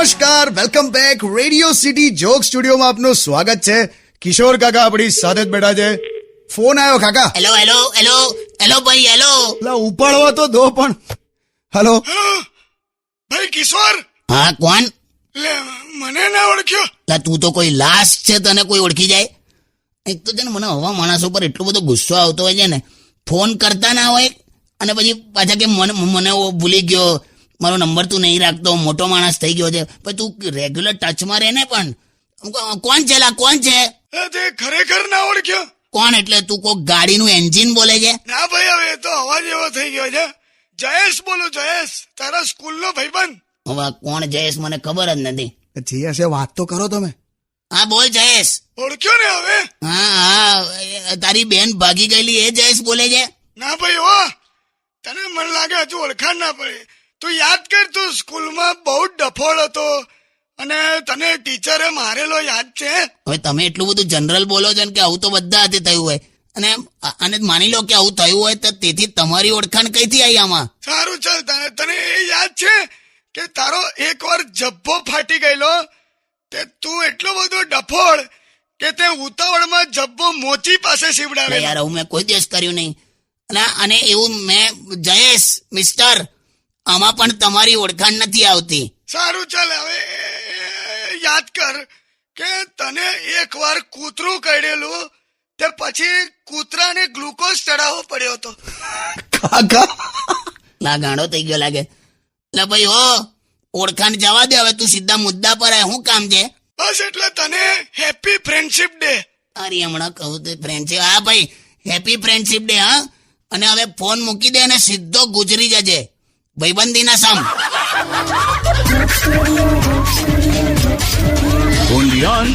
નમસ્કાર, welcome back. Radio city joke સ્ટુડિયોમાં આપનું સ્વાગત છે. કિશોર કાકા આપણી સાથે જ બેઠા છે. ફોન આવ્યો કાકા. હેલો હેલો હેલો હેલો ભાઈ હેલો. લા ઉપાડવા તો દો પણ. હેલો ભાઈ કિશોર. હા કોણ? લે મને ના ઓળખ્યો. લા તું તો કોઈ લાશ છે, તને કોઈ ઓળખી જાય? એક તો છે ને મને હવા માણસો પર એટલો બધો ગુસ્સો આવતો હોય છે ને, ફોન કરતા ના હોય અને પછી પાછા કે મને ભૂલી ગયો, મારો નંબર તું નહીં રાખતો, મોટો માણસ થઈ ગયો છે. પછી તું રેગ્યુલર ટચમાં રહે ને. પણ કોણ છે લા, કોણ છે? તે ખરેખર ના ઓળખ્યો. કોણ એટલે તું કોઈ ગાડીનું એન્જિન બોલે છે? ના ભાઈ, હવે એ તો અવાજ એવો થઈ ગયો છે. જયેશ બોલું, જયેશ, તારા સ્કૂલનો ભાઈબંધ. હવે કોણ જયેશ મને ખબર જ નથી. જી હશે, વાત તો કરો તમે. હા બોલ જયેશ. ઓળખ્યો ને હવે? હા, તારી બેન ભાગી ગયેલી એ જયેશ બોલે છે? ના ભાઈ હો, તને મને લાગે હજુ ઓળખાણ ના પડે. તું યાદ કર, તું સ્કૂલમાં બહુ ડફોળ હતો અને તને ટીચરે મારેલો યાદ છે? હવે તમે એટલું બધું જનરલ બોલો છો કે આવું તો બધા હાથે થયું હોય, અને માની લો કે આવું થયું હોય તો તેથી તમારી ઓળખાણ કઈથી આવી આમાં? સારું ચાલ, તને એ યાદ છે કે તારો એકવાર જબ્બો ફાટી ગયેલો, તે તું એટલો બધો ડફોળ કે તે ઉતાવળમાં જબ્બો મોચી પાસે સીવડાવે. યાર હું મેં કોઈ દિવસ કર્યું નહીં. અને એવું મેં જયેશ મિસ્ટર, આમાં પણ તમારી ઓળખાણ નથી આવતી. સારું ચાલ, હવે યાદ કર કે તને એકવાર કૂતરું કરડેલું, તે પછી કૂતરાને ગ્લુકોઝ ચડાવવો પડ્યો હતો. કાકા લા ગાંડો થઈ ગયો લાગે. લા ભાઈ હો, ઓળખાણ જવા દે, હવે તું સીધા મુદ્દા પર આય. શું કામ છે? બસ એટલે તને હેપી ફ્રેન્ડશિપ ડે. અરે હમણાં કહું તો ફ્રેન્ડશિપ. હા ભાઈ, હેપી ફ્રેન્ડશિપ ડે. હા, અને હવે ફોન મૂકી દે અને સીધો ગુજરી જજે ભાઈબંધીના સામ. Only on